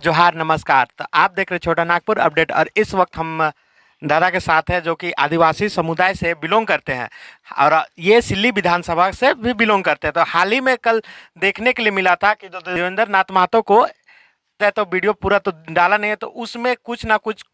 जोहार नमस्कार। तो आप देख रहे छोटा नागपुर अपडेट और इस वक्त हम दादा के साथ हैं जो कि आदिवासी समुदाय से बिलोंग करते हैं और ये सिल्ली विधानसभा से भी बिलोंग करते हैं। तो हाल ही में कल देखने के लिए मिला था कि जो देवेंद्र नाथ महतो को तो वीडियो पूरा तो डाला नहीं है, तो उसमें कुछ ना कुछ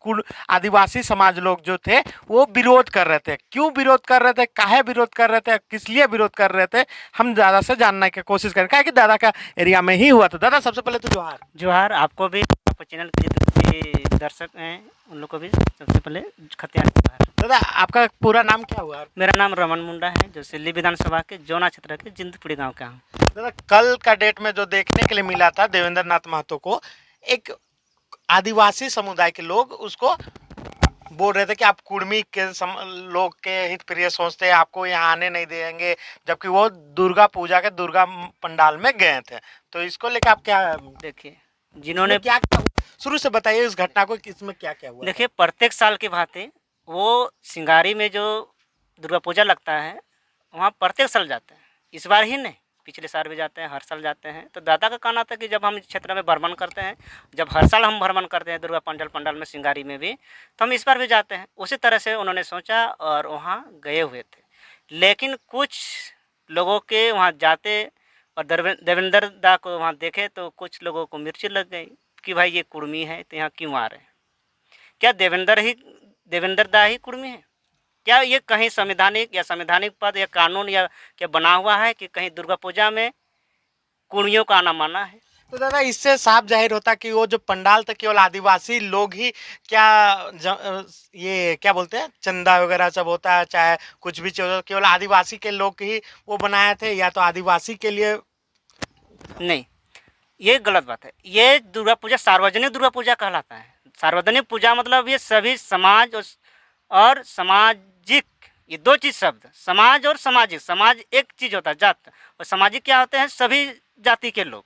आदिवासी समाज लोग जो थे वो विरोध कर रहे थे। क्यों विरोध कर रहे थे, काहे विरोध कर रहे थे, किस लिए विरोध कर रहे थे, हम दादा से जानने की कोशिश करें, क्या कि दादा का एरिया में ही हुआ था। दादा सबसे पहले तो जोहार। जोहार आपको भी, आपको चैनल के जितने भी दर्शक हैं उन लोग को भी सबसे पहले खतियान जोहार। दादा आपका पूरा नाम क्या हुआ? मेरा नाम रमन मुंडा है, जो सिल्ली विधानसभा के जोना क्षेत्र के जिंदपुरी गांव का हूँ। दादा कल का डेट में जो देखने के लिए मिला था देवेंद्र नाथ महतो को, एक आदिवासी समुदाय के लोग उसको बोल रहे थे कि आप कुर्मी के लोग के हित प्रिय सोचते हैं, आपको यहाँ आने नहीं देंगे, जबकि वो दुर्गा पूजा के दुर्गा पंडाल में गए थे। तो इसको लेकर आप क्या देखिए, जिन्होंने क्या शुरू से बताइए इस घटना को, इसमें क्या क्या हुआ? देखिए, प्रत्येक साल की भांति वो सिंगारी में जो दुर्गा पूजा लगता है वहाँ प्रत्येक साल जाते हैं। इस बार ही नहीं, पिछले साल भी जाते हैं, हर साल जाते हैं। तो दादा का कहना था कि जब हम इस क्षेत्र में भ्रमण करते हैं, जब हर साल हम भ्रमण करते हैं दुर्गा पंडाल में, सिंगारी में भी, तो हम इस बार भी जाते हैं। उसी तरह से उन्होंने सोचा और वहाँ गए हुए थे। लेकिन कुछ लोगों के वहाँ जाते और देवेंद्र दा को वहाँ देखे तो कुछ लोगों को मिर्ची लग गई कि भाई ये कुर्मी है तो यहाँ क्यों आ रहे हैं। क्या देवेंद्र दा ही कुर्मी है? क्या ये कहीं संवैधानिक पद या कानून या क्या बना हुआ है कि कहीं दुर्गा पूजा में कुर्मियों का आना माना है? तो दादा इससे साफ जाहिर होता कि वो जो पंडाल था केवल आदिवासी लोग ही क्या ये क्या बोलते हैं, चंदा वगैरह सब होता है, चाहे कुछ भी चीज केवल आदिवासी के लोग ही वो बनाए थे, या तो आदिवासी के लिए? नहीं, ये गलत बात है। ये दुर्गा पूजा सार्वजनिक दुर्गा पूजा कहलाता है। सार्वजनिक पूजा मतलब ये सभी समाज और सामाजिक, ये दो चीज़ शब्द, समाज और सामाजिक। समाज एक चीज़ होता है जात, और सामाजिक क्या होते हैं? सभी जाति के लोग।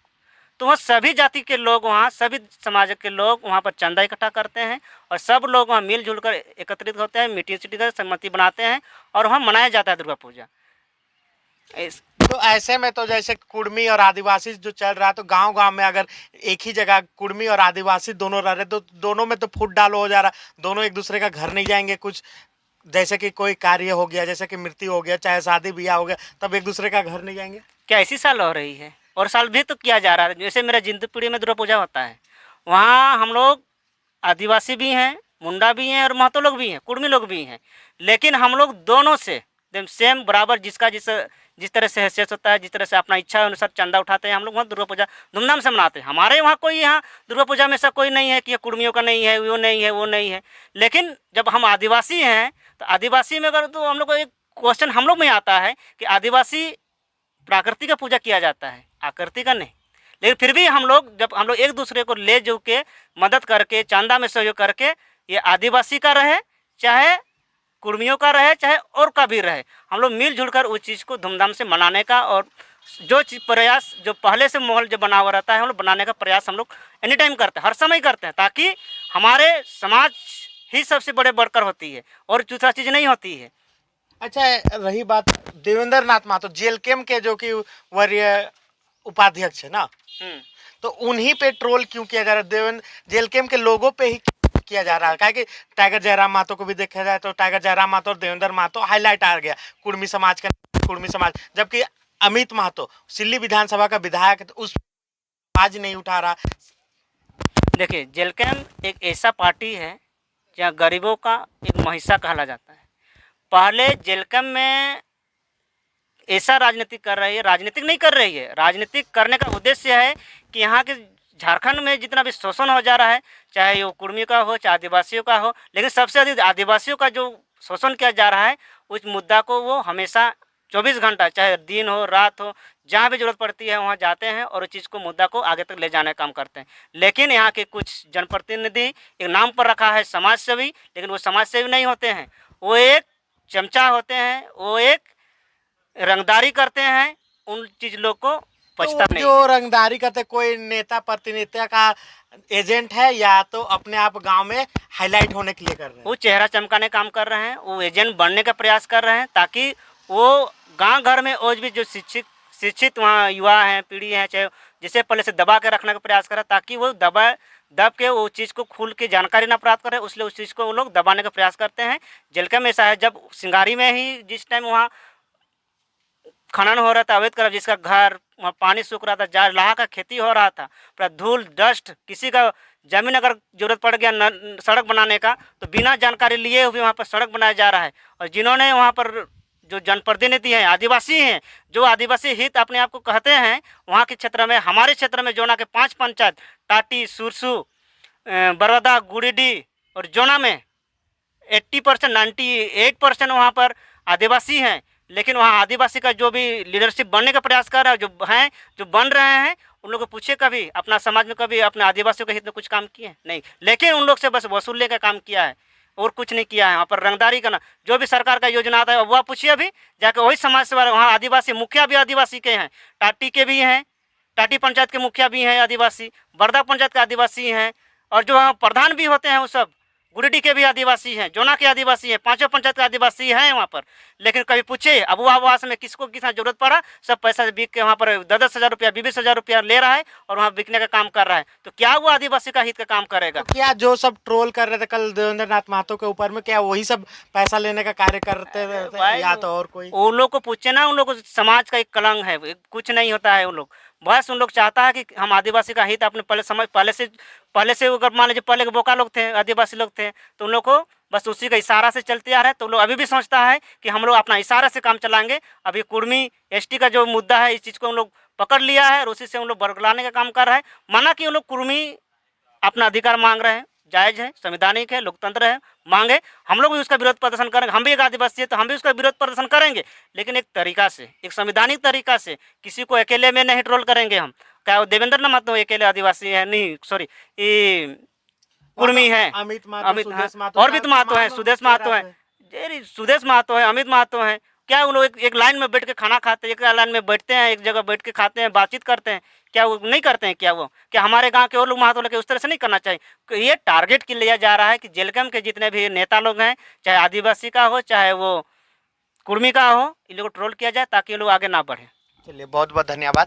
तो वह सभी जाति के लोग वहाँ, सभी समाज के लोग वहाँ पर चंदा इकट्ठा करते हैं और सब लोग वहाँ मिलजुल कर एकत्रित होते हैं, मीटिंग सीटिंग कर सहमति बनाते हैं और वहाँ मनाया जाता है दुर्गा पूजा। तो ऐसे में तो जैसे कुर्मी और आदिवासी जो चल रहा है, तो गांव गांव में अगर एक ही जगह कुर्मी और आदिवासी दोनों रह रहे, तो दोनों में तो फूट डालो हो जा रहा, दोनों एक दूसरे का घर नहीं जाएंगे। कुछ जैसे कि कोई कार्य हो गया, जैसे कि मृत्यु हो गया, चाहे शादी ब्याह हो गया, तब एक दूसरे का घर नहीं जाएंगे। क्या इसी साल हो रही है? और साल भी तो किया जा रहा है। जैसे मेरा जिंदपुरी में दुर्गा पूजा होता है, वहाँ हम लोग आदिवासी भी हैं, मुंडा भी हैं और महतो लोग भी हैं, कुर्मी लोग भी हैं। लेकिन हम लोग दोनों से एकदम सेम बराबर, जिसका जिस तरह से हैसियत होता है, जिस तरह से अपना इच्छा अनुसार चंदा उठाते हैं, हम लोग वहाँ दुर्गा पूजा धूमधाम से मनाते हैं। हमारे वहाँ कोई यहाँ दुर्गा पूजा में ऐसा कोई नहीं है कि ये कुर्मियों का नहीं है, वो नहीं है, वो नहीं है। लेकिन जब हम आदिवासी हैं तो आदिवासी में अगर, तो हम लोग को एक क्वेश्चन हम लोग में आता है कि आदिवासी प्रकृति का पूजा किया जाता है, आकृति का नहीं। लेकिन फिर भी हम लोग, जब हम लोग एक दूसरे को ले जो के मदद करके, चांदा में सहयोग करके, ये आदिवासी का रहे चाहे कुर्मियों का रहे चाहे और का भी रहे, हम लोग मिलजुल कर उस चीज़ को धूमधाम से मनाने का, और जो चीज़ प्रयास जो पहले से माहौल जो बना हुआ रहता है, हम लोग बनाने का प्रयास हम लोग एनी टाइम करते हैं, हर समय करते हैं, ताकि हमारे समाज ही सबसे बड़े बढ़कर होती है और दूसरा चीज़ नहीं होती है। अच्छा, रही बात देवेंद्र नाथ महतो जेलकेम के जो कि वरीय उपाध्यक्ष है ना, तो उन्हीं पे ट्रोल क्यों किया जा रहा है? देवेंद्र जेलकेम के लोगों पे ही किया जा रहा है? क्या कि टाइगर जयराम महतो को भी देखा जाए तो टाइगर जयराम महतो और देवेंद्र महतो हाईलाइट आ गया, कुर्मी समाज का, कुर्मी समाज, जबकि अमित महतो सिल्ली विधानसभा का विधायक है, तो उस आज नहीं उठा रहा। देखिए, जेलकेम एक ऐसा पार्टी है जहाँ गरीबों का एक महिषा कहला जाता है। पहले जेलकेम में ऐसा राजनीतिक कर रही है, राजनीतिक नहीं कर रही है, राजनीतिक करने का उद्देश्य है कि यहाँ के झारखंड में जितना भी शोषण हो जा रहा है, चाहे वो कुर्मी का हो चाहे आदिवासियों का हो, लेकिन सबसे अधिक आदिवासियों का जो शोषण किया जा रहा है, उस मुद्दा को वो हमेशा 24 घंटा, चाहे दिन हो रात हो, जहाँ भी जरूरत पड़ती है वहाँ जाते हैं और उस चीज़ को, मुद्दा को आगे तक ले जाने का काम करते हैं। लेकिन यहाँ के कुछ जनप्रतिनिधि एक नाम पर रखा है समाज सेवी, लेकिन वो समाज सेवी नहीं होते हैं, वो एक चमचा होते हैं, वो एक रंगदारी करते हैं, उन चीज लोग को पछता तो नहीं। जो रंगदारी करते कोई नेता प्रतिनिधि का एजेंट है, या तो अपने आप गांव में हाईलाइट होने के लिए कर रहे हैं? वो चेहरा चमकाने काम कर रहे हैं, वो एजेंट बनने का प्रयास कर रहे हैं, ताकि वो गांव घर में और भी जो शिक्षित वहाँ युवा हैं, पीढ़ी है, चाहे जिसे पहले से दबा के रखने का प्रयास कर रहा है, ताकि वो दब के वो चीज़ को खुल के जानकारी ना प्राप्त करें, इसलिए उस चीज़ को वो लोग दबाने का प्रयास करते हैं। जेलकम ऐसा है, जब सिंगारी में ही जिस टाइम वहाँ खनन हो रहा था अवैध कर, जिसका घर वहाँ पानी सूख रहा था, जहाँ लाह का खेती हो रहा था, पूरा धूल डस्ट, किसी का जमीन अगर जरूरत पड़ गया सड़क बनाने का तो बिना जानकारी लिए हुए वहाँ पर सड़क बनाया जा रहा है। और जिन्होंने वहाँ पर जो जनप्रतिनिधि हैं आदिवासी हैं, जो आदिवासी हित अपने आप को कहते हैं, वहाँ के क्षेत्र में, हमारे क्षेत्र में जोना के 5 पंचायत टाटी, सुरसू, बरौदा, गुड़ीडी और जोना में 80% 98% वहाँ पर आदिवासी हैं। लेकिन वहाँ आदिवासी का जो भी लीडरशिप बनने का प्रयास कर रहा है, जो हैं, जो बन रहे हैं, उन लोगों को पूछे कभी अपना समाज में, कभी अपने आदिवासियों के हित में कुछ काम किए हैं? नहीं। लेकिन उन लोग से बस वसूलने का काम किया है और कुछ नहीं किया है। वहाँ पर रंगदारी करना, जो भी सरकार का योजना आता है वह पूछिए अभी जाकर, वही समाज से वहाँ आदिवासी मुखिया भी आदिवासी के हैं, टाटी के भी हैं, टाटी पंचायत के मुखिया भी हैं आदिवासी, बरदा पंचायत के आदिवासी हैं, और जो वहाँ प्रधान भी होते हैं वो सब गुरिडी के भी आदिवासी हैं, जोना के आदिवासी हैं, 5 पंचायत के आदिवासी हैं वहाँ पर। लेकिन कभी पूछे अब वो आवास में किसको कितना जरूरत पड़ा, सब पैसा बिक के वहाँ पर 10-10 हज़ार रुपया, 20-20 हज़ार रुपया ले रहा है और वहाँ बिकने का काम कर रहा है। तो क्या वो आदिवासी का हित का काम करेगा? तो क्या जो सब ट्रोल कर रहे थे कल देवेंद्र नाथ महतो के ऊपर में, क्या वही सब पैसा लेने का कार्य करते थे या तो और कोई? उन लोग को पूछे ना, उन लोग को समाज का एक कलंक है, कुछ नहीं होता है। उन लोग बस उन लोग चाहता है कि हम आदिवासी का हित अपने पहले से अगर मान लीजिए पहले के बोका लोग थे, आदिवासी लोग थे, तो उन लोग को बस उसी का इशारा से चलते आ रहे हैं। तो लोग अभी भी सोचता है कि हम लोग अपना इशारा से काम चलाएंगे। अभी कुर्मी एसटी का जो मुद्दा है, इस चीज़ को उन लोग पकड़ लिया है और उसी से उन लोग बरगलाने का काम कर रहा है। माना कि उन लोग कुर्मी अपना अधिकार मांग रहे हैं, जायज़ है, संवैधानिक है, लोकतंत्र है, मांगे। हम लोग भी उसका विरोध प्रदर्शन करेंगे, हम भी एक आदिवासी है तो हम भी उसका विरोध प्रदर्शन करेंगे, लेकिन एक तरीका से, एक संवैधानिक तरीका से। किसी को अकेले में नहीं ट्रोल करेंगे हम। क्या वो देवेंद्र नाथ महतो अकेले आदिवासी है? नहीं, सॉरी, ये कुर्मी है, अमित महतो, अमित, सुदेश महतो, और भी तो महतो है, सुदेश महतो है, सुदेश महतो है, अमित महतो है। क्या उन लोग एक लाइन में बैठ के खाना खाते हैं, एक लाइन में बैठते हैं, एक जगह बैठ के खाते हैं, बातचीत करते हैं? क्या वो नहीं करते हैं? क्या वो, क्या हमारे गांव के और लोग महतो लेके उस तरह से नहीं करना चाहिए? ये टारगेट के लिया जा रहा है कि जेलकम के जितने भी नेता लोग हैं, चाहे आदिवासी का हो चाहे वो कुर्मी का हो, इन लोग को ट्रोल किया जाए ताकि ये लोग आगे ना बढ़े। चलिए, बहुत बहुत धन्यवाद।